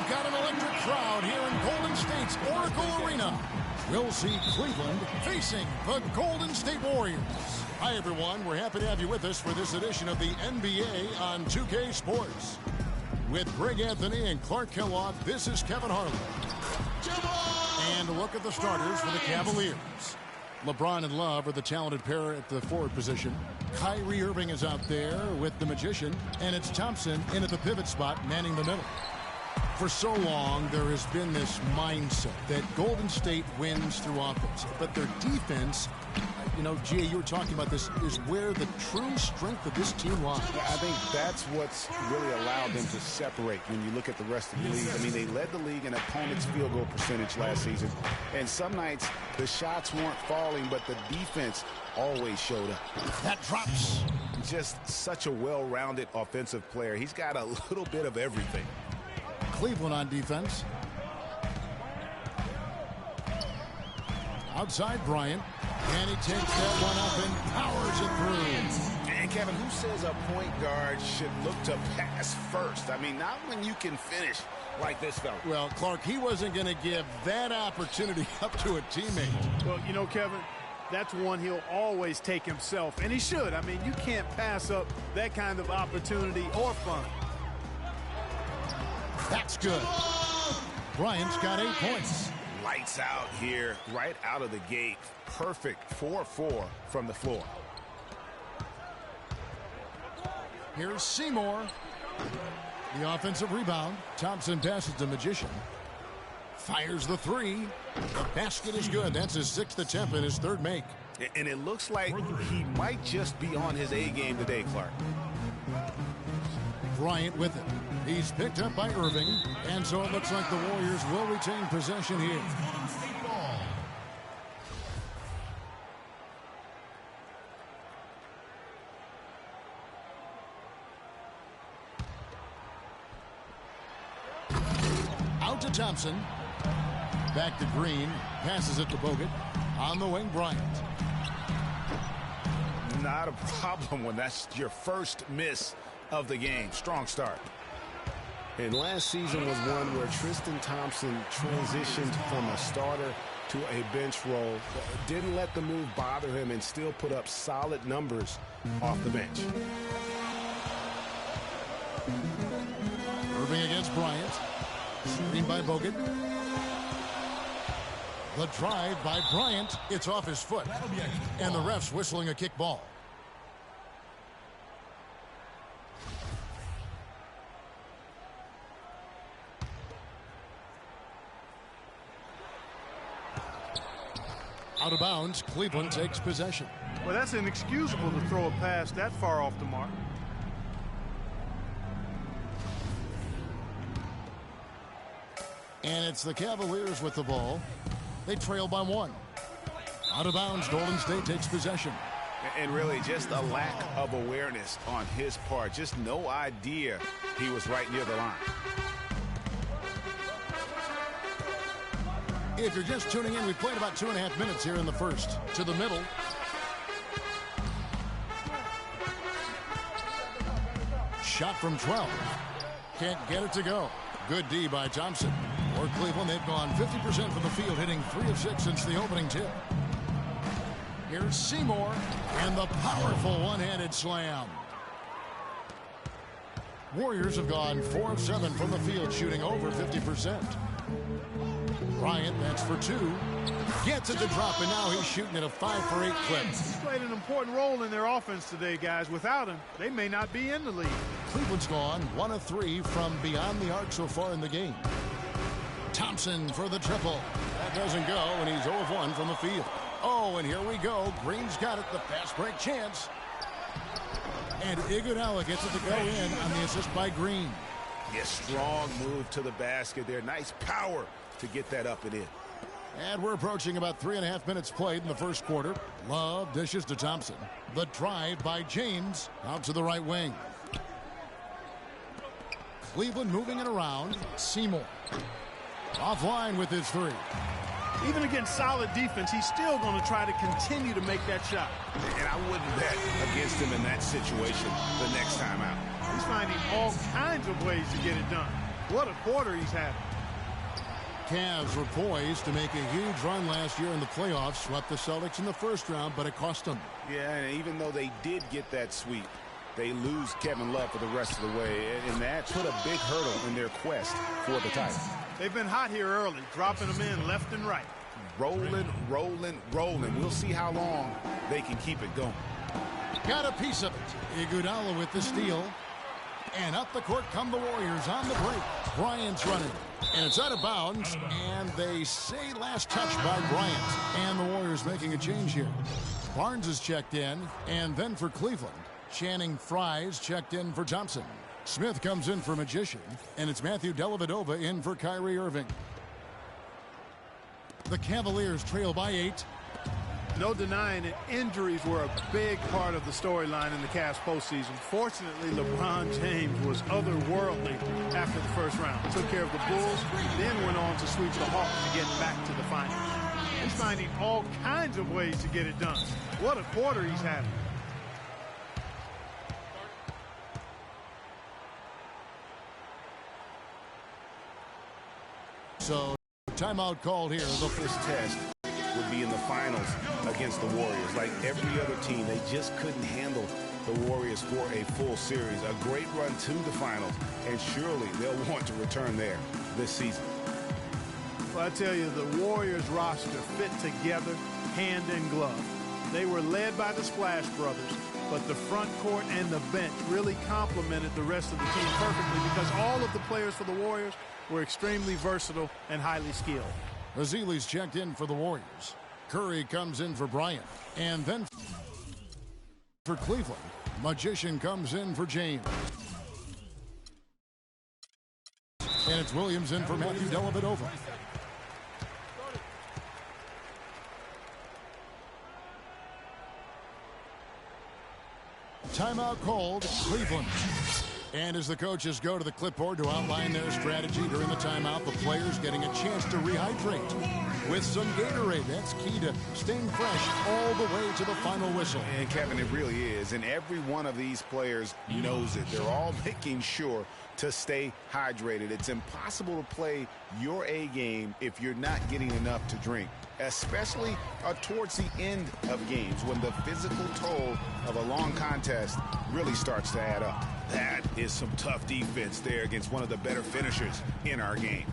We've got an electric crowd here in Golden State's Oracle Arena. We'll see Cleveland facing the Golden State Warriors. Hi, everyone. We're happy to have you with us for this edition of the NBA on 2K Sports. With Greg Anthony and Clark Kellogg, this is Kevin Harlan. And a look at the starters for the Cavaliers. LeBron and Love are the talented pair at the forward position. Kyrie Irving is out there with the Magician, and it's Thompson in at the pivot spot, manning the middle. For so long, there has been this mindset that Golden State wins through offense, but their defense, you know, Gia, you were talking about this, is where the true strength of this team lies. I think that's what's really allowed them to separate when you look at the rest of the league. I mean, they led the league in opponents' field goal percentage last season, and some nights the shots weren't falling, but the defense always showed up. That drops. Just such a well-rounded offensive player. He's got a little bit of everything. Cleveland on defense. Outside Bryant. And he takes that one up and powers it through. And Kevin, who says a point guard should look to pass first? I mean, not when you can finish like this fella. Well, Clark, he wasn't going to give that opportunity up to a teammate. Well, you know, Kevin, that's one he'll always take himself. And he should. I mean, you can't pass up that kind of opportunity or fun. That's good. Bryant's got 8 points. Lights out here, right out of the gate. Perfect 4-4 from the floor. Here's Seymour. The offensive rebound. Thompson passes to Magician. Fires the three. The basket is good. That's his 6th attempt and his 3rd make. And it looks like he might just be on his A game today, Clark. Bryant with it. He's picked up by Irving, and so it looks like the Warriors will retain possession here. Out to Thompson. Back to Green. Passes it to Bogut. On the wing, Bryant. Not a problem when that's your first miss of the game. Strong start. And last season was one where Tristan Thompson transitioned from a starter to a bench role. Didn't let the move bother him and still put up solid numbers off the bench. Irving against Bryant. Screen by Bogut. The drive by Bryant. It's off his foot. And the ref's whistling a kick ball. Out of bounds, Cleveland takes possession. Well, that's inexcusable to throw a pass that far off the mark. And it's the Cavaliers with the ball. They trail by 1. Out of bounds, Golden State takes possession. And really just a lack of awareness on his part. Just no idea he was right near the line. If you're just tuning in, we played about 2.5 minutes here in the first. To the middle. Shot from 12. Can't get it to go. Good D by Thompson. For Cleveland, they've gone 50% from the field, hitting 3 of 6 since the opening tip. Here's Seymour, and the powerful one-handed slam. Warriors have gone 4 of 7 from the field, shooting over 50%. Bryant, that's for 2. Gets it to drop, and now he's shooting at a 5 for 8 clip. He's played an important role in their offense today, guys. Without him, they may not be in the league. Cleveland's gone 1 of 3 from beyond the arc so far in the game. Thompson for the triple. That doesn't go, and he's 0 of 1 from the field. Oh, and here we go. Green's got it, the fast break chance. And Iguodala gets it to go in on the assist by Green. Yes, strong move to the basket there. Nice power to get that up and in. And we're approaching about 3.5 minutes played in the first quarter. Love dishes to Thompson. The drive by James out to the right wing. Cleveland moving it around. Seymour offline with his 3. Even against solid defense, he's still going to try to continue to make that shot. And I wouldn't bet against him in that situation the next time out. He's finding all kinds of ways to get it done. What a quarter he's having. Cavs were poised to make a huge run last year in the playoffs, swept the Celtics in the first round, but it cost them. Yeah, and even though they did get that sweep, they lose Kevin Love for the rest of the way, and that put a big hurdle in their quest for the title. They've been hot here early, dropping them in left and right. Rolling, rolling, rolling. We'll see how long they can keep it going. Got a piece of it. Iguodala with the steal. And up the court come the Warriors on the break. Bryant's running. And it's out of bounds. And they say last touch by Bryant. And the Warriors making a change here. Barnes is checked in. And then for Cleveland, Channing Frye's checked in for Thompson. Smith comes in for Magician. And it's Matthew Dellavedova in for Kyrie Irving. The Cavaliers trail by 8. No denying it, injuries were a big part of the storyline in the Cavs postseason. Fortunately, LeBron James was otherworldly after the first round. Took care of the Bulls, then went on to sweep the Hawks to get back to the finals. He's finding all kinds of ways to get it done. What a quarter he's having. So, timeout called here. The first test would be in the finals against the Warriors. Like every other team, they just couldn't handle the Warriors for a full series. A great run to the finals, and surely they'll want to return there this season. Well, I tell you, the Warriors roster fit together hand in glove. They were led by the Splash Brothers, but the front court and the bench really complemented the rest of the team perfectly because all of the players for the Warriors were extremely versatile and highly skilled. Ezeli's checked in for the Warriors. Curry comes in for Bryant. And then for Cleveland, Magician comes in for James. And it's Williams in for Matthew Dellavedova. Timeout called, Cleveland. And as the coaches go to the clipboard to outline their strategy during the timeout, the players getting a chance to rehydrate with some Gatorade. That's key to staying fresh all the way to the final whistle. And Kevin, it really is. And every one of these players knows it. They're all making sure to stay hydrated. It's impossible to play your A game if you're not getting enough to drink, especially towards the end of games when the physical toll of a long contest really starts to add up. That is some tough defense there against one of the better finishers in our game.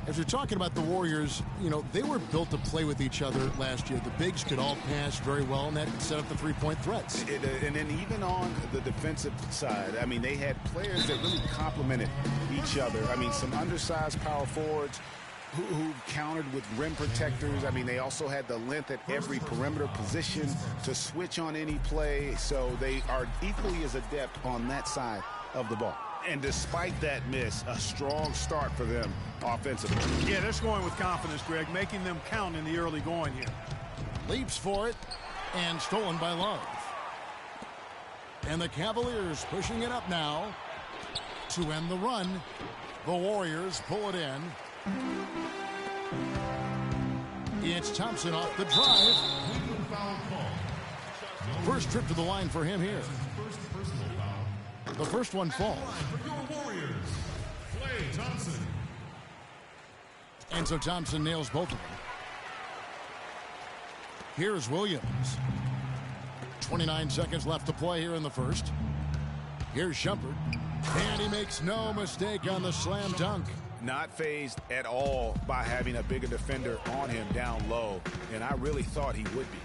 As you're talking about the Warriors, you know, they were built to play with each other last year. The bigs could all pass very well, and that set up the three-point threats. And then even on the defensive side, I mean, they had players that really complemented each other. I mean, some undersized power forwards who countered with rim protectors. I mean, they also had the length at every perimeter position to switch on any play. So they are equally as adept on that side of the ball. And despite that miss, a strong start for them offensively. Yeah, they're scoring with confidence, Greg, making them count in the early going here. Leaps for it, and stolen by Love. And the Cavaliers pushing it up now to end the run. The Warriors pull it in. It's Thompson off the drive. First trip to the line for him here. The first one falls. And so Thompson nails both of them. Here's Williams. 29 seconds left to play here in the first. Here's Shumpert. And he makes no mistake on the slam dunk. Not fazed at all by having a bigger defender on him down low. And I really thought he would be.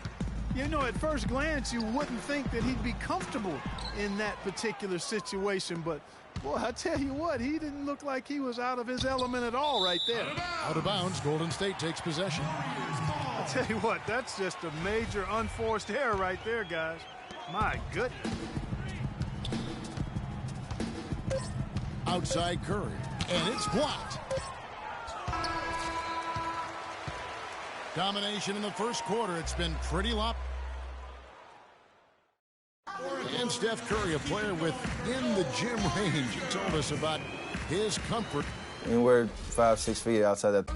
You know, at first glance, you wouldn't think that he'd be comfortable in that particular situation. But, boy, I tell you what, he didn't look like he was out of his element at all right there. Out of bounds, Golden State takes possession. I tell you what, that's just a major unforced error right there, guys. My goodness. Outside Curry, and it's blocked. Domination in the first quarter. It's been pretty lop. And Steph Curry, a player within the gym range, he told us about his comfort. And we're 5-6 feet outside that.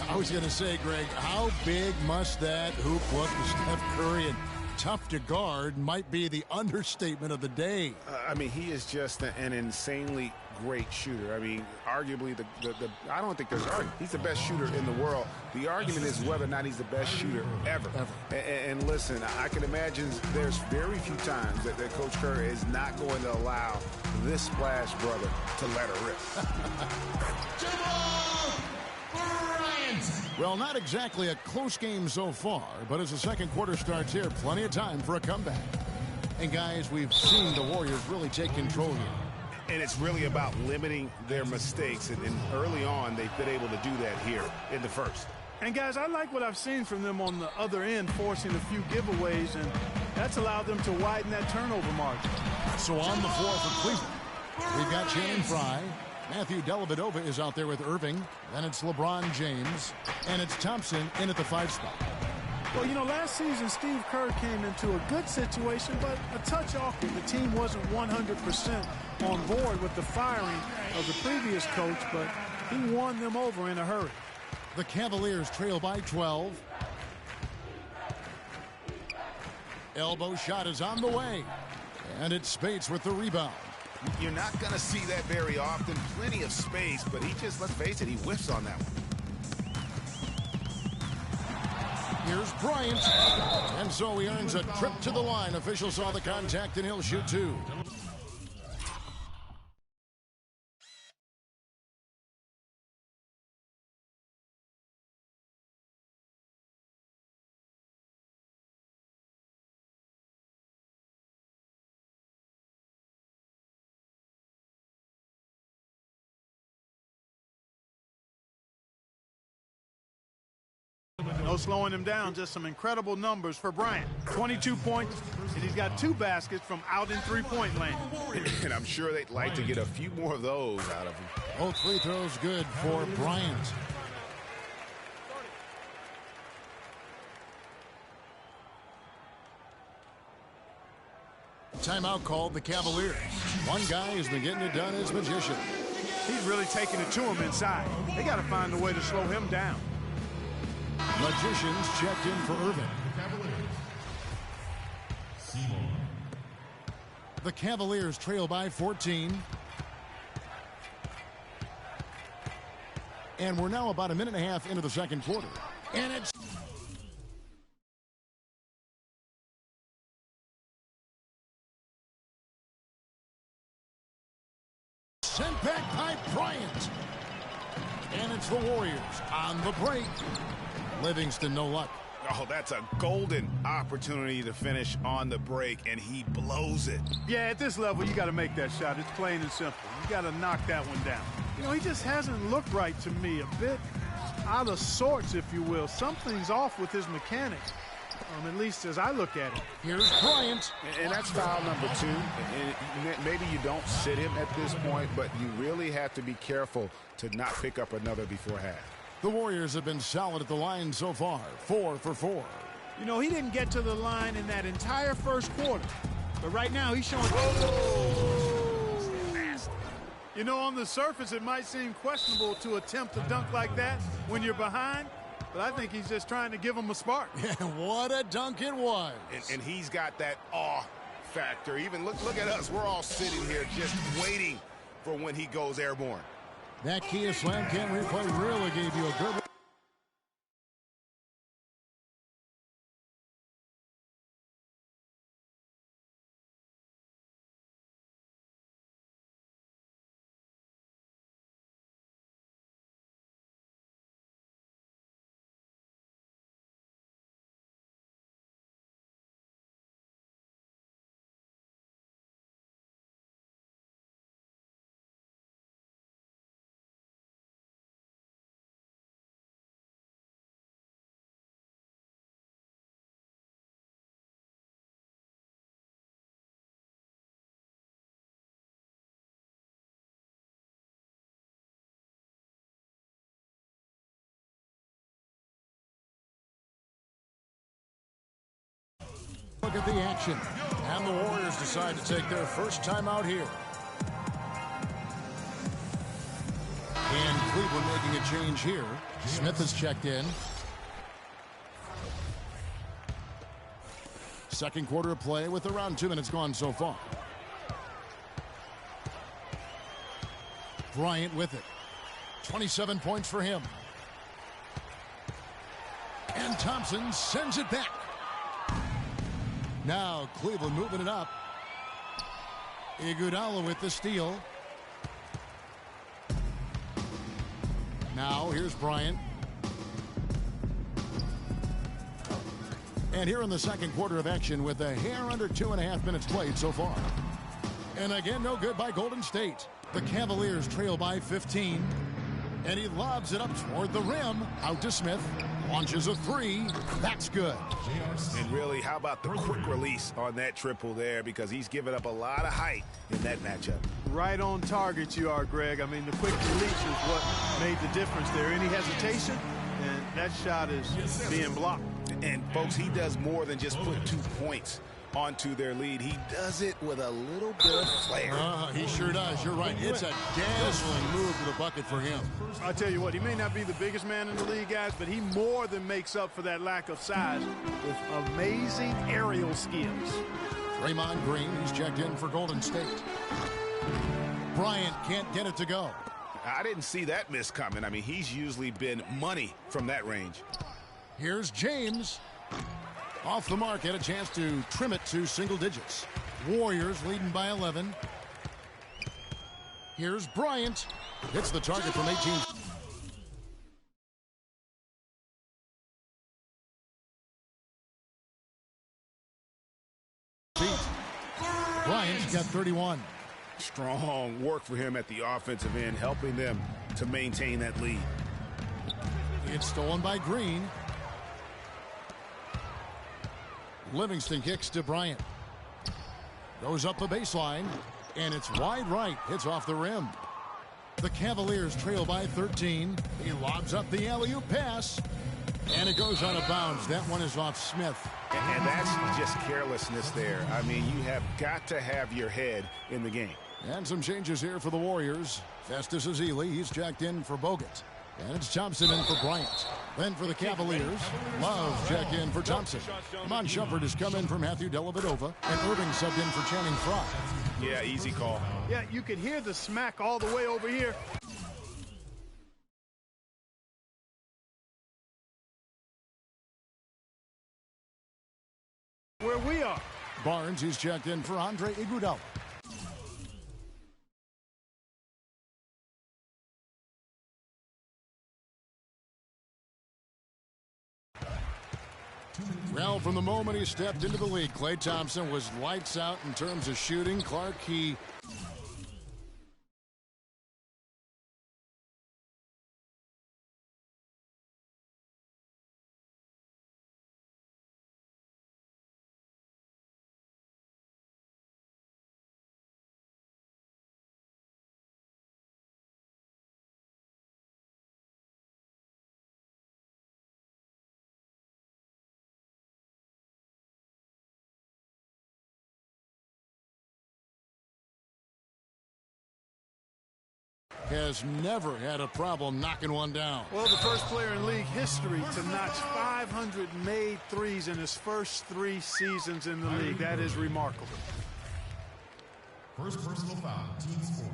I was going to say, Greg, how big must that hoop look to Steph Curry? And tough to guard might be the understatement of the day. I mean, he is just an insanely great shooter. I mean, arguably, I don't think there's an argument. He's the best shooter in the world. The argument is whether or not he's the best shooter ever. And listen, I can imagine there's very few times that Coach Kerr is not going to allow this splash brother to let her rip. Well, not exactly a close game so far, but as the second quarter starts here, plenty of time for a comeback. And guys, we've seen the Warriors really take control here. And it's really about limiting their mistakes. And early on, they've been able to do that here in the first. And guys, I like what I've seen from them on the other end, forcing a few giveaways, and that's allowed them to widen that turnover margin. So on the floor for Cleveland, we've got Channing Frye. Matthew Dellavedova is out there with Irving. Then it's LeBron James. And it's Thompson in at the 5 spot. Well, you know, last season Steve Kerr came into a good situation, but a touch off. The team wasn't 100% on board with the firing of the previous coach, but he won them over in a hurry. The Cavaliers trail by 12. Elbow shot is on the way. And it's Spates with the rebound. You're not going to see that very often. Plenty of space, but he just, let's face it, he whiffs on that one. Here's Bryant. And so he earns a trip to the line. Officials saw the contact, and he'll shoot 2. No slowing him down, just some incredible numbers for Bryant. 22 points, and he's got 2 baskets from out in three-point land. And I'm sure they'd like to get a few more of those out of him. Both free throws good for Bryant. Timeout called the Cavaliers. One guy who's been getting it done is Magician. He's really taking it to him inside. They got to find a way to slow him down. Magicians checked in for Irving. The Cavaliers trail by 14. And we're now about a minute and a half into the second quarter. And it's sent back by Bryant. And it's the Warriors on the break. Livingston, no luck. Oh, that's a golden opportunity to finish on the break, and he blows it. Yeah, at this level, you got to make that shot. It's plain and simple. You got to knock that one down. You know, he just hasn't looked right to me. A bit out of sorts, if you will. Something's off with his mechanics, at least as I look at it. Here's Bryant. And that's foul number 2. And maybe you don't sit him at this point, but you really have to be careful to not pick up another before half. The Warriors have been solid at the line so far, 4 for 4. You know, he didn't get to the line in that entire first quarter. But right now, he's showing... You know, on the surface, it might seem questionable to attempt a dunk like that when you're behind. But I think he's just trying to give him a spark. Yeah, what a dunk it was. And he's got that awe factor. Even look at us. We're all sitting here just waiting for when he goes airborne. That Kia Slam Cam replay really gave you a good... Look at the action. And the Warriors decide to take their first time out here. And Cleveland making a change here. Smith has checked in. second quarter of play with around 2 minutes gone so far. Bryant with it. 27 points for him. And Thompson sends it back. Now Cleveland moving it up. Iguodala with the steal. Now here's Bryant. And here in the second quarter of action with a hair under 2.5 minutes played so far. And again, no good by Golden State. The Cavaliers trail by 15. And he lobs it up toward the rim. Out to Smith. Launches a three. That's good. And really, how about the quick release on that triple there? Because he's given up a lot of height in that matchup. Right on target you are, Greg. I mean, the quick release is what made the difference there. Any hesitation, and that shot is being blocked. And, folks, he does more than just put 2 points onto their lead. He does it with a little bit of flair. He sure does. You're right. It's a dazzling move to the bucket for him. I'll tell you what, he may not be the biggest man in the league, guys, but he more than makes up for that lack of size with amazing aerial skills. Draymond Green, he's checked in for Golden State. Bryant can't get it to go. I didn't see that miss coming. I mean, he's usually been money from that range. Here's James. Off the mark, had a chance to trim it to single digits. Warriors leading by 11. Here's Bryant. Hits the target from 18. Bryant's got 31. Strong work for him at the offensive end, helping them to maintain that lead. It's stolen by Green. Livingston kicks to Bryant. Goes up the baseline, and it's wide right. Hits off the rim. The Cavaliers trail by 13. He lobs up the alley-oop pass, and it goes out of bounds. That one is off Smith. And that's just carelessness there. I mean, you have got to have your head in the game. And some changes here for the Warriors. Festus Ezeli, he's checked in for Bogut. And it's Thompson in for Bryant. Then for the Cavaliers, Love checked in for Thompson. Iman Shumpert has come in for Matthew Dellavedova, and Irving subbed in for Channing Frye. Yeah, easy call. Yeah, you could hear the smack all the way over here. Where we are. Barnes, he's checked in for Andre Iguodala. Well, from the moment he stepped into the league, Klay Thompson was lights out in terms of shooting. Clark, he has never had a problem knocking one down. Well, the first player in league history to notch 500 made threes in his first 3 seasons in the league. That is remarkable. First personal foul, team score.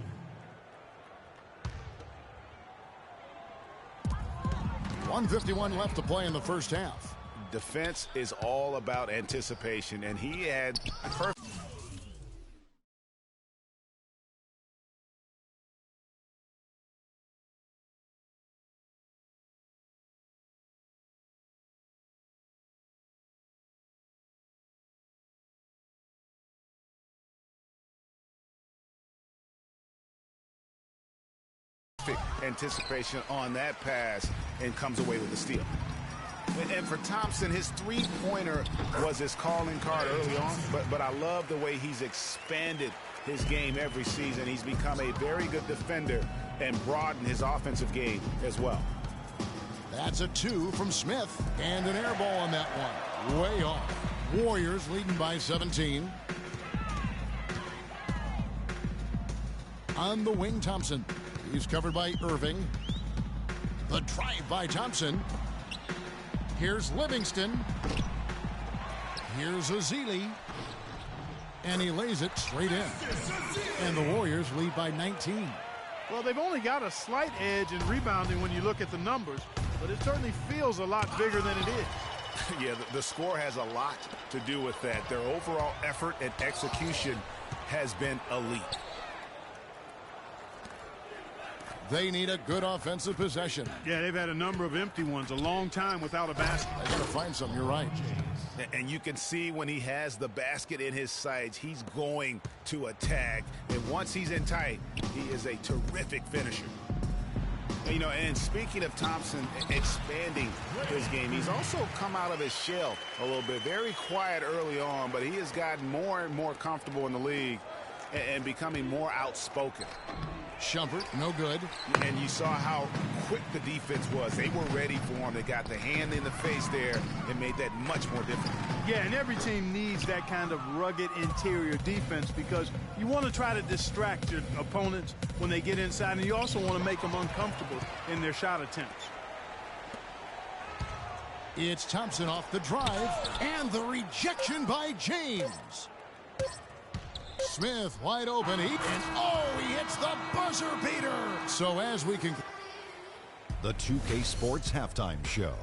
1:51 left to play in the first half. Defense is all about anticipation, and he had perfect. Anticipation on that pass and comes away with the steal. And for Thompson, his three-pointer was his calling card early on, but I love the way he's expanded his game every season. He's become a very good defender and broadened his offensive game as well. That's a 2 from Smith, and an air ball on that one. Way off. Warriors leading by 17. On the wing, Thompson. He's covered by Irving. The drive by Thompson. Here's Livingston. Here's Azili. And he lays it straight in. And the Warriors lead by 19. Well, they've only got a slight edge in rebounding when you look at the numbers, but it certainly feels a lot bigger than it is. Yeah, the score has a lot to do with that. Their overall effort and execution has been elite. They need a good offensive possession. Yeah, they've had a number of empty ones, a long time without a basket. I got to find something. You're right. And you can see when he has the basket in his sights, he's going to attack. And once he's in tight, he is a terrific finisher. You know, and speaking of Thompson expanding his game, he's also come out of his shell a little bit. Very quiet early on, but he has gotten more and more comfortable in the league and becoming more outspoken. Shumpert, no good. And you saw how quick the defense was. They were ready for him. They got the hand in the face there and made that much more difficult. Yeah, and every team needs that kind of rugged interior defense because you want to try to distract your opponents when they get inside, and you also want to make them uncomfortable in their shot attempts. It's Thompson off the drive, and the rejection by James. Smith wide open. He hits the buzzer beater. So as we can... The 2K Sports Halftime Show.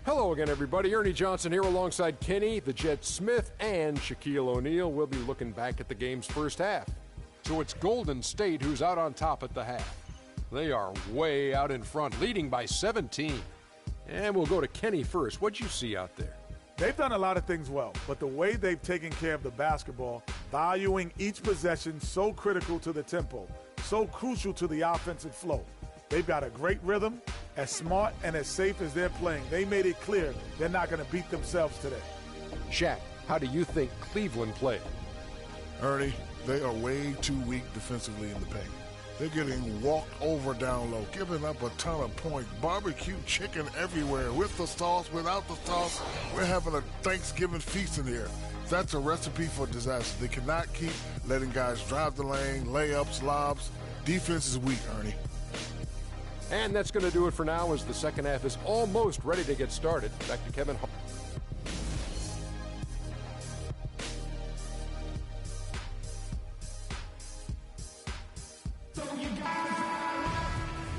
Hello again, everybody. Ernie Johnson here alongside Kenny, the Jet Smith, and Shaquille O'Neal. We'll be looking back at the game's first half. So it's Golden State who's out on top at the half. They are way out in front, leading by 17. And we'll go to Kenny first. What'd you see out there? They've done a lot of things well, but the way they've taken care of the basketball, valuing each possession, so critical to the tempo, so crucial to the offensive flow. They've got a great rhythm, as smart and as safe as they're playing. They made it clear they're not going to beat themselves today. Shaq, how do you think Cleveland played? Ernie, they are way too weak defensively in the paint. They're getting walked over down low, giving up a ton of points. Barbecue chicken everywhere, with the sauce, without the sauce. We're having a Thanksgiving feast in here. That's a recipe for disaster. They cannot keep letting guys drive the lane, layups, lobs. Defense is weak, Ernie. And that's going to do it for now as the second half is almost ready to get started. Back to Kevin.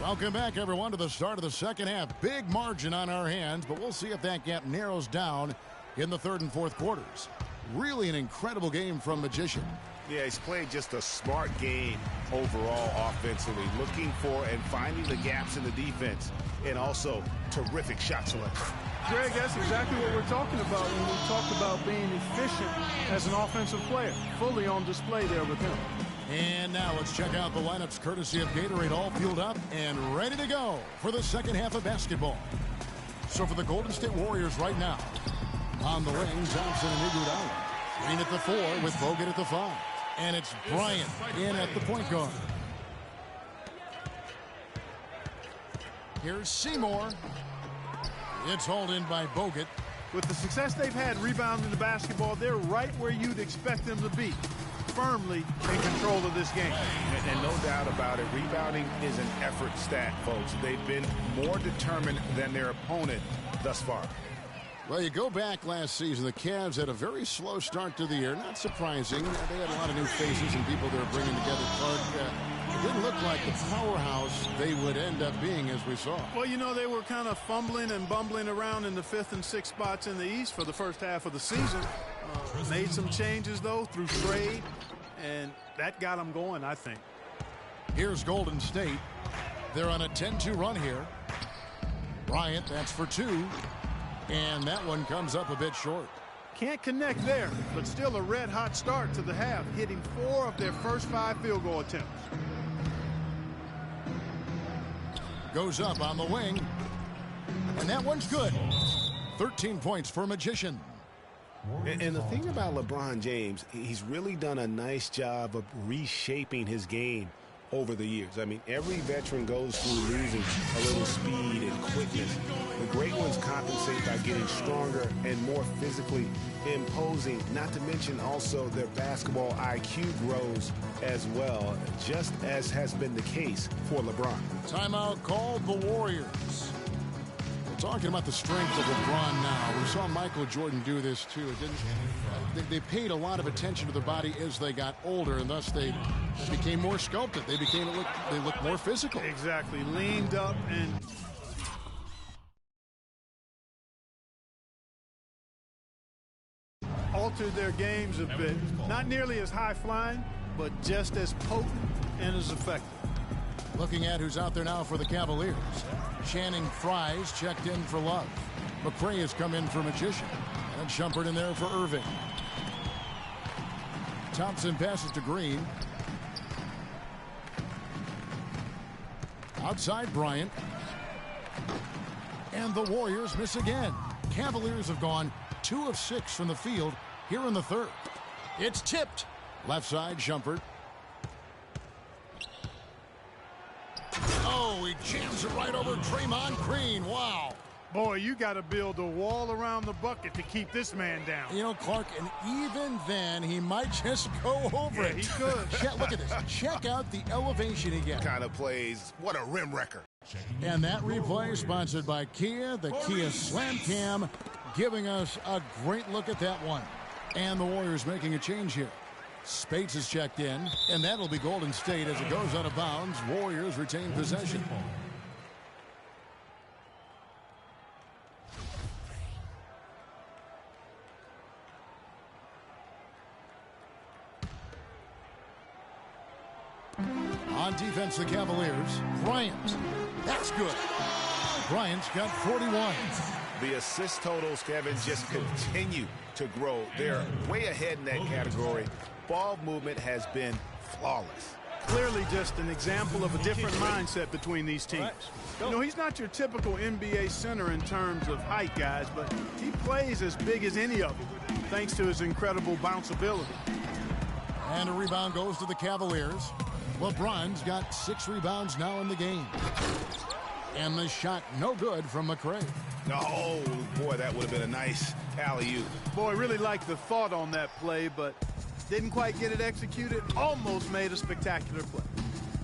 Welcome back, everyone, to the start of the second half. Big margin on our hands, but we'll see if that gap narrows down in the third and fourth quarters. Really an incredible game from Magician. Yeah, he's played just a smart game overall offensively, looking for and finding the gaps in the defense, and also terrific shot selection. Greg, that's exactly what we're talking about when we talk about being efficient as an offensive player. Fully on display there with him. And now let's check out the lineups courtesy of Gatorade, all fueled up and ready to go for the second half of basketball. So for the Golden State Warriors right now, on the wing, Thompson and Iguodala. Green at the 4 with Bogut at the 5. And it's Bryant in at the point guard. Here's Seymour. It's hauled in by Bogut. With the success they've had rebounding the basketball, they're right where you'd expect them to be. Firmly in control of this game. And no doubt about it, rebounding is an effort stat, folks. They've been more determined than their opponent thus far. Well, you go back last season, the Cavs had a very slow start to the year. Not surprising. They had a lot of new faces and people they were bringing together. Clark, it didn't look like the powerhouse they would end up being, as we saw. Well, you know, they were kind of fumbling and bumbling around in the 5th and 6th spots in the East for the first half of the season. Made some changes, though, through trade, and that got them going, I think. Here's Golden State. They're on a 10-2 run here. Bryant, that's for 2. And that one comes up a bit short. Can't connect there, but still a red-hot start to the half, hitting 4 of their first 5 field goal attempts. Goes up on the wing. And that one's good. 13 points for Magician. And the thing about LeBron James, he's really done a nice job of reshaping his game over the years. I mean, every veteran goes through losing a little speed and quickness. The great ones compensate by getting stronger and more physically imposing, not to mention also their basketball IQ grows as well, just as has been the case for LeBron. Timeout called the Warriors. We're talking about the strength of LeBron now. We saw Michael Jordan do this too. It didn't, they paid a lot of attention to their body as they got older, and thus they became more sculpted. They looked more physical. Exactly. Leaned up and altered their games a bit. Not nearly as high-flying, but just as potent and as effective. Looking at who's out there now for the Cavaliers. Channing Frye's checked in for Love. McRae has come in for Magician. And Shumpert in there for Irving. Thompson passes to Green. Outside Bryant. And the Warriors miss again. Cavaliers have gone 2 of 6 from the field here in the third. It's tipped. Left side, Shumpert. Oh, he jams it right over Draymond Green. Wow. Boy, you got to build a wall around the bucket to keep this man down. You know, Clark, and even then, he might just go over it. He could. Look at this. Check out the elevation he gets. Kind of plays. What a rim wrecker. And that replay sponsored by Kia, the Kia Slam Cam, giving us a great look at that one. And the Warriors making a change here. Spates is checked in, and that'll be Golden State as it goes out of bounds. Warriors retain possession. On defense, the Cavaliers. Bryant. That's good. Bryant's got 41. The assist totals, Kevin, just continue to grow. They're way ahead in that category. Ball movement has been flawless. Clearly just an example of a different mindset between these teams. You know, he's not your typical NBA center in terms of height, guys, but he plays as big as any of them, thanks to his incredible bounceability. And a rebound goes to the Cavaliers. LeBron's got 6 rebounds now in the game. And the shot no good from McRae. Oh, boy, that would have been a nice alley-oop. Boy, really liked the thought on that play, but didn't quite get it executed. Almost made a spectacular play.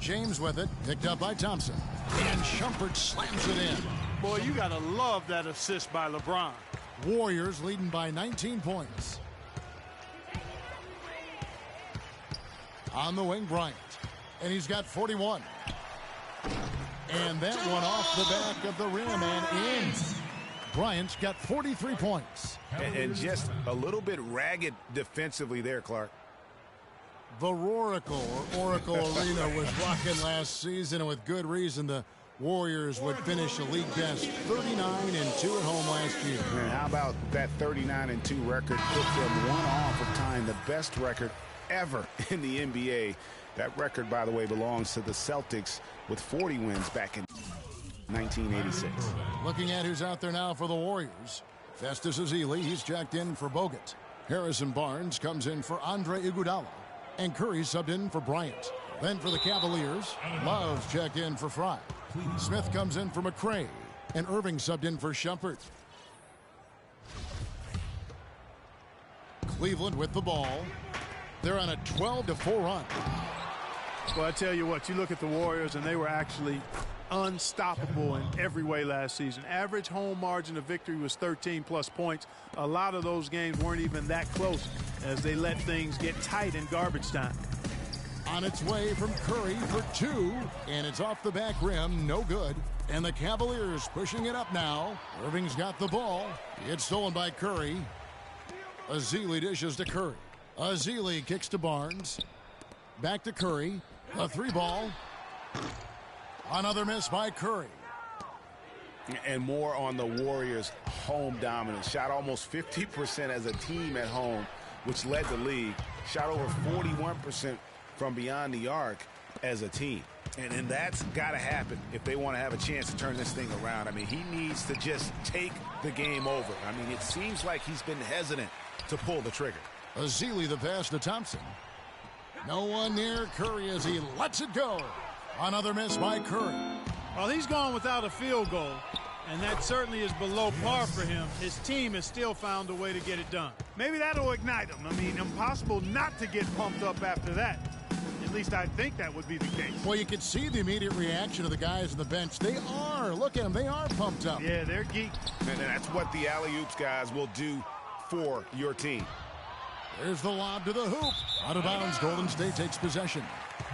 James with it, picked up by Thompson. And Shumpert slams it in. Boy, you got to love that assist by LeBron. Warriors leading by 19 points. On the wing, Bryant. And he's got 41. And that one off the back of the rim and in. Bryant's got 43 points. And just a little bit ragged defensively there, Clark. The Roracle, or Oracle Arena, was rocking last season, and with good reason. The Warriors would finish a league best 39-2 at home last year. Man, how about that 39-2 record? Put them one off of tying the best record ever in the NBA. That record, by the way, belongs to the Celtics with 40 wins back in 1986. Looking at who's out there now for the Warriors. Festus Ezeli, he's jacked in for Bogut. Harrison Barnes comes in for Andre Iguodala. And Curry subbed in for Bryant. Then for the Cavaliers, Love's checked in for Fry. Smith comes in for McRae. And Irving subbed in for Shumpert. Cleveland with the ball. They're on a 12-4 run. Well, I tell you what, you look at the Warriors, and they were actually unstoppable in every way last season. Average home margin of victory was 13+ points. A lot of those games weren't even that close as they let things get tight in garbage time. On its way from Curry for 2, and it's off the back rim, no good. And the Cavaliers pushing it up now. Irving's got the ball. It's stolen by Curry. Ezeli dishes to Curry. Ezeli kicks to Barnes. Back to Curry. A 3-ball. Another miss by Curry. And more on the Warriors' home dominance. Shot almost 50% as a team at home, which led the league. Shot over 41% from beyond the arc as a team. And that's got to happen if they want to have a chance to turn this thing around. I mean, he needs to just take the game over. I mean, it seems like he's been hesitant to pull the trigger. Ezeli the pass to Thompson. No one near Curry as he lets it go. Another miss by Curry. Well, he's gone without a field goal, and that certainly is below par for him. His team has still found a way to get it done. Maybe that'll ignite him. I mean, impossible not to get pumped up after that. At least I think that would be the case. Well, you can see the immediate reaction of the guys on the bench. They are. Look at them. They are pumped up. Yeah, they're geeked. And that's what the alley-oops guys will do for your team. There's the lob to the hoop. Out of bounds, Golden State takes possession.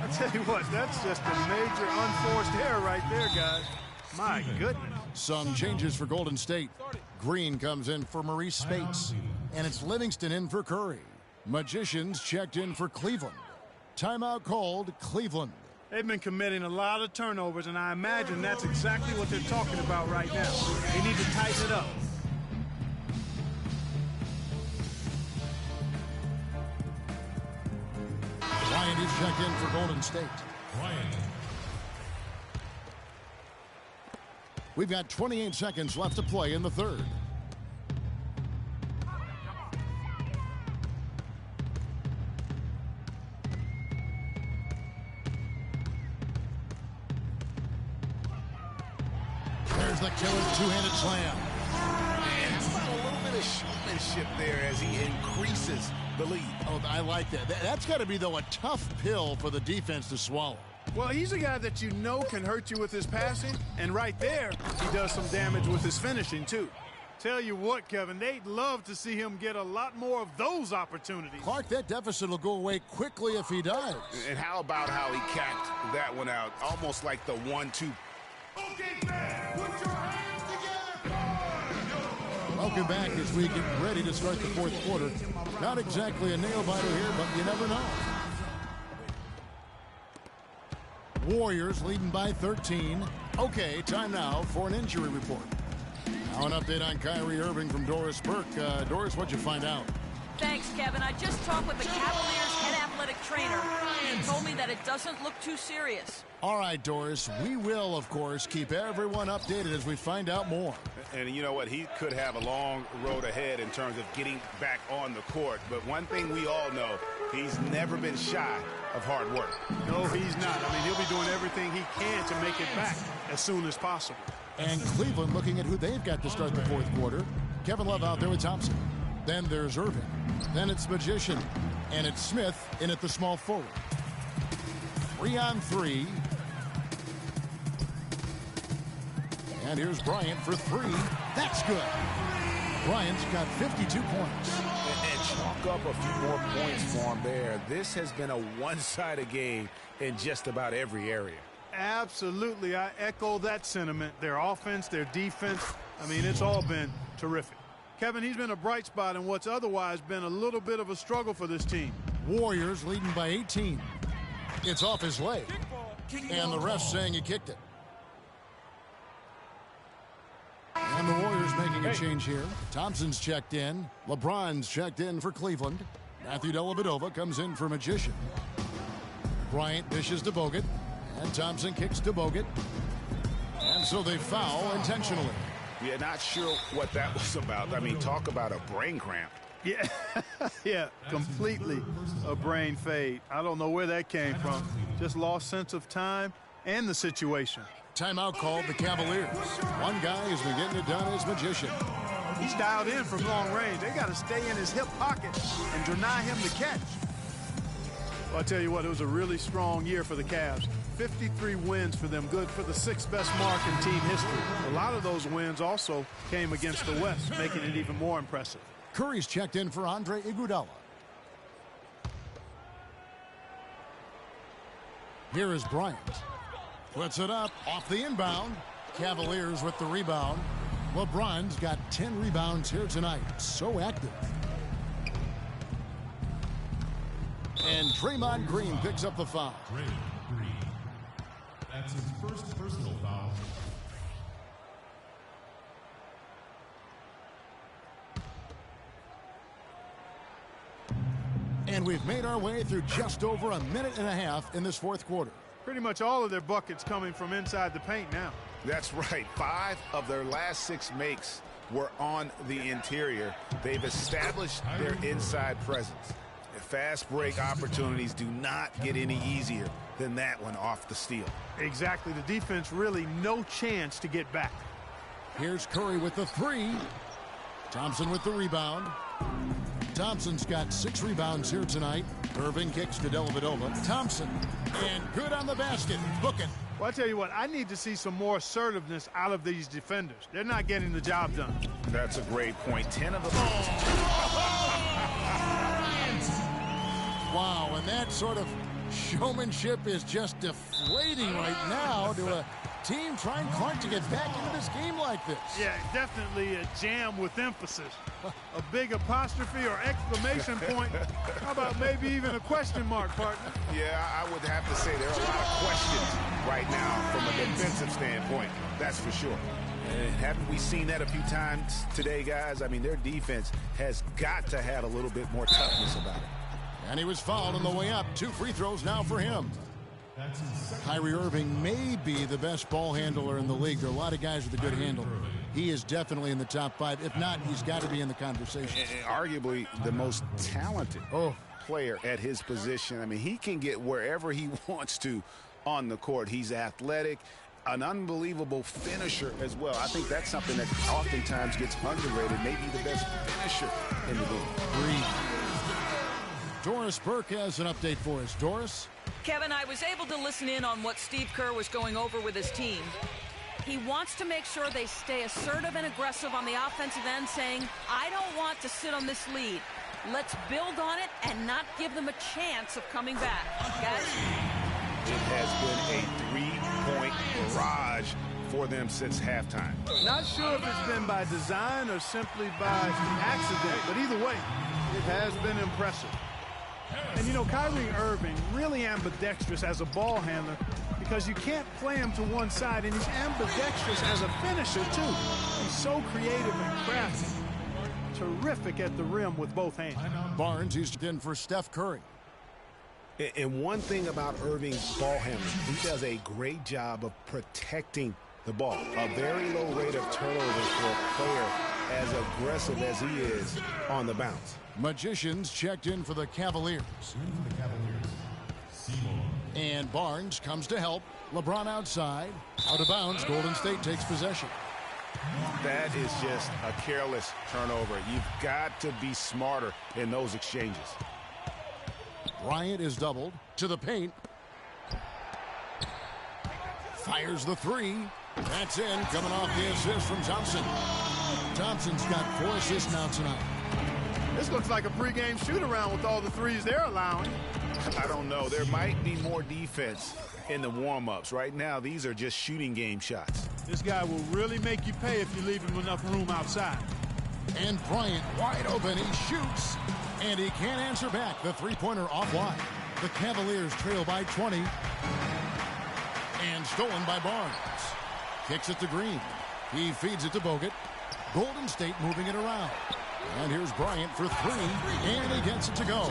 I tell you what, that's just a major unforced error right there, guys. My goodness. Some changes for Golden State. Green comes in for Maurice Spates. And it's Livingston in for Curry. Magicians checked in for Cleveland. Timeout called, Cleveland. They've been committing a lot of turnovers, and I imagine that's exactly what they're talking about right now. They need to tighten it up. Bryant is checked in for Golden State. We've got 28 seconds left to play in the third. There's the killer two-handed slam. And a little bit of showmanship there as he increases the lead. Oh, I like that. That's got to be, though, a tough pill for the defense to swallow. Well, he's a guy that you know can hurt you with his passing, and right there, he does some damage with his finishing, too. Tell you what, Kevin, they'd love to see him get a lot more of those opportunities. Clark, that deficit will go away quickly if he does. And how about how he capped that one out? Almost like the 1-2. Okay, man, put your hands together. Welcome back as we get ready to start the fourth quarter. Not exactly a nail-biter here, but you never know. Warriors leading by 13. Okay, time now for an injury report. Now an update on Kyrie Irving from Doris Burke. Doris, what'd you find out? Thanks, Kevin. I just talked with the Cavaliers' head athletic trainer. He told me that it doesn't look too serious. All right, Doris. We will, of course, keep everyone updated as we find out more. And you know what? He could have a long road ahead in terms of getting back on the court. But one thing we all know, he's never been shy of hard work. No, he's not. I mean, he'll be doing everything he can to make it back as soon as possible. And Cleveland looking at who they've got to start the fourth quarter. Kevin Love out there with Thompson. Then there's Irving. Then it's Magician. And it's Smith in at the small forward. 3-on-3. And here's Bryant for three. That's good. Bryant's got 52 points. And chalk up a few more points for him there. This has been a one-sided game in just about every area. Absolutely. I echo that sentiment. Their offense, their defense, I mean, it's all been terrific. Kevin, he's been a bright spot in what's otherwise been a little bit of a struggle for this team. Warriors leading by 18. It's off his leg. And the ref's saying he kicked it. And the Warriors making a change here. Thompson's checked in. LeBron's checked in for Cleveland. Matthew Dellavedova comes in for Magician. Bryant dishes to Bogut. And Thompson kicks to Bogut. And so they foul intentionally. Yeah, not sure what that was about. I mean, talk about a brain cramp. Yeah, yeah, completely a brain fade. I don't know where that came from. Just lost sense of time and the situation. Timeout called the Cavaliers. One guy who's been getting it done is Magician. He's dialed in from long range. They got to stay in his hip pocket and deny him the catch. Well, I tell you what, it was a really strong year for the Cavs. 53 wins for them, good for the sixth best mark in team history. A lot of those wins also came against the West, making it even more impressive. Curry's checked in for Andre Iguodala. Here is Bryant. Puts it up off the inbound. Cavaliers with the rebound. LeBron's got 10 rebounds here tonight. So active. And Draymond Green picks up the foul. That's his first personal foul. And we've made our way through just over a minute and a half in this fourth quarter. Pretty much all of their buckets coming from inside the paint now. That's right. 5 of their last 6 makes were on the interior. They've established their inside presence. Fast break opportunities do not get any easier than that one off the steal. Exactly. The defense really no chance to get back. Here's Curry with the three. Thompson with the rebound. Thompson's got 6 rebounds here tonight. Irving kicks to Dellavedova. Thompson, and good on the basket. Book it. Well, I tell you what, I need to see some more assertiveness out of these defenders. They're not getting the job done. That's a great point. 10 of the... Wow, and that sort of showmanship is just deflating right now to a team trying hard to get back into this game like this. Yeah, definitely a jam with emphasis. A big apostrophe or exclamation point. How about maybe even a question mark, partner? Yeah, I would have to say there are a lot of questions right now from a defensive standpoint. That's for sure. And haven't we seen that a few times today, guys? I mean, their defense has got to have a little bit more toughness about it. And he was fouled on the way up. 2 free throws now for him. Kyrie Irving may be the best ball handler in the league. There are a lot of guys with a good handle. He is definitely in the top 5. If not, he's got to be in the conversation. And arguably the most talented player at his position. I mean, he can get wherever he wants to on the court. He's athletic, an unbelievable finisher as well. I think that's something that oftentimes gets underrated. Maybe the best finisher in the league. Doris Burke has an update for us. Doris? Kevin, I was able to listen in on what Steve Kerr was going over with his team. He wants to make sure they stay assertive and aggressive on the offensive end, saying, I don't want to sit on this lead. Let's build on it and not give them a chance of coming back. Guys? It has been a 3-point barrage for them since halftime. Not sure if it's been by design or simply by accident, but either way, it has been impressive. And, you know, Kyrie Irving really ambidextrous as a ball handler because you can't play him to one side, and he's ambidextrous as a finisher, too. He's so creative and crafty. Terrific at the rim with both hands. Barnes, he's in for Steph Curry. And one thing about Irving's ball handling, he does a great job of protecting the ball. A very low rate of turnovers for a player as aggressive as he is on the bounce. Magicians checked in for the Cavaliers. And Barnes comes to help. LeBron outside. Out of bounds. Golden State takes possession. That is just a careless turnover. You've got to be smarter in those exchanges. Bryant is doubled to the paint. Fires the 3. That's in. Coming off the assist from Thompson. Thompson's got 4 assists now tonight. This looks like a pregame shoot-around with all the threes they're allowing. I don't know. There might be more defense in the warm-ups. Right now, these are just shooting game shots. This guy will really make you pay if you leave him enough room outside. And Bryant wide open. He shoots, and he can't answer back. The three-pointer off wide. The Cavaliers trail by 20. And stolen by Barnes. Kicks it to Green. He feeds it to Bogut. Golden State moving it around. And here's Bryant for 3, and he gets it to go.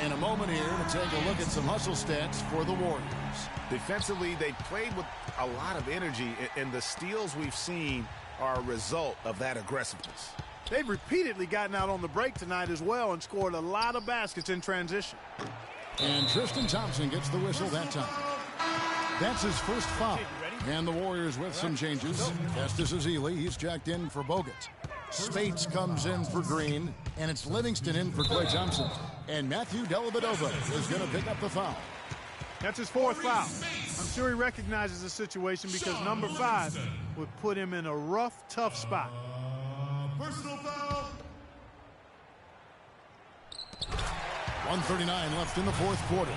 In a moment here to take a look at some hustle stats for the Warriors. Defensively, they played with a lot of energy, and the steals we've seen are a result of that aggressiveness. They've repeatedly gotten out on the break tonight as well and scored a lot of baskets in transition. And Tristan Thompson gets the whistle that time. That's his first foul. And the Warriors with some changes. Festus Ezeli, he's checked in for Bogut. Spates comes in for Green, and it's Livingston in for Klay Thompson. And Matthew Dellavedova is going to pick up the foul. That's his 4th foul. I'm sure he recognizes the situation because number 5 would put him in a rough, tough spot. Personal foul. 1:39 left in the 4th quarter.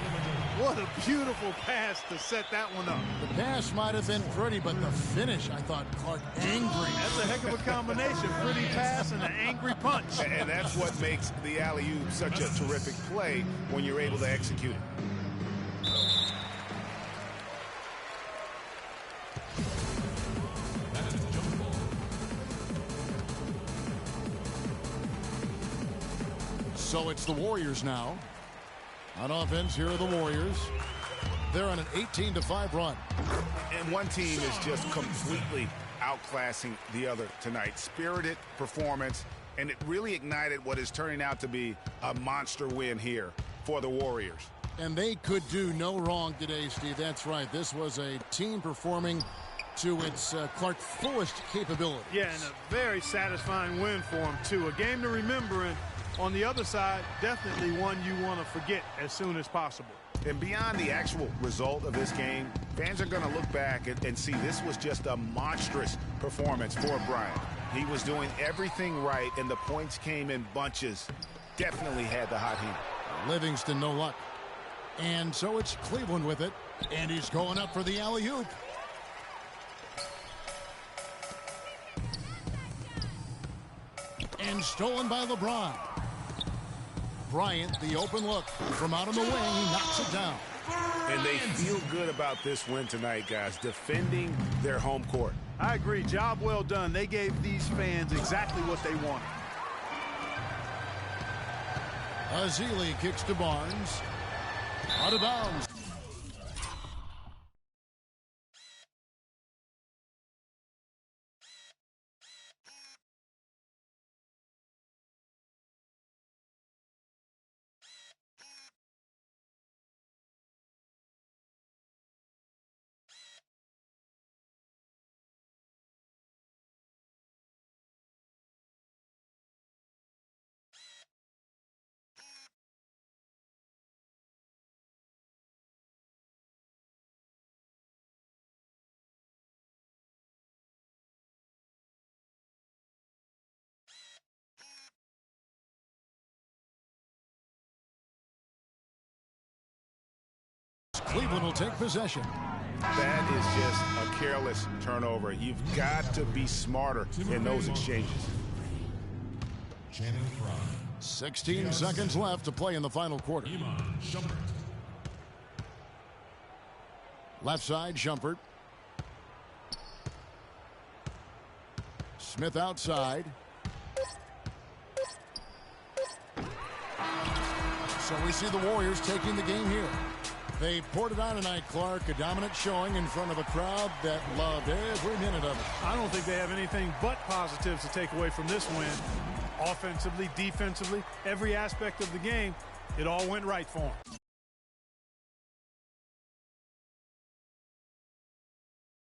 What a beautiful pass to set that one up. The pass might have been pretty, but the finish, I thought, Clark, angry. That's a heck of a combination. Pretty pass and an angry punch. And that's what makes the alley-oop such a terrific play when you're able to execute it. So it's the Warriors now. On offense, here are the Warriors. They're on an 18-5 run. And one team is just completely outclassing the other tonight. Spirited performance And it really ignited what is turning out to be a monster win here for the Warriors. And they could do no wrong today, Steve. That's right. This was a team performing to its Clark fullest capability. Yeah, and a very satisfying win for them, too. A game to remember, and on the other side, definitely one you want to forget as soon as possible. And beyond the actual result of this game, fans are going to look back and see this was just a monstrous performance for Bryant. He was doing everything right, and the points came in bunches. Definitely had the hot hand. Livingston, no luck. And so it's Cleveland with it, and he's going up for the alley-oop. And stolen by LeBron. Bryant, the open look from out on the wing, he knocks it down. And they feel good about this win tonight, guys, defending their home court. I agree. Job well done. They gave these fans exactly what they wanted. Azili kicks to Barnes. Out of bounds. Cleveland will take possession. That is just a careless turnover. You've got to be smarter in those exchanges. 16 seconds left to play in the final quarter. Left side, Shumpert. Smith outside. So we see the Warriors taking the game here. They poured it on tonight, Clark. A dominant showing in front of a crowd that loved every minute of it. I don't think they have anything but positives to take away from this win. Offensively, defensively, every aspect of the game, it all went right for them.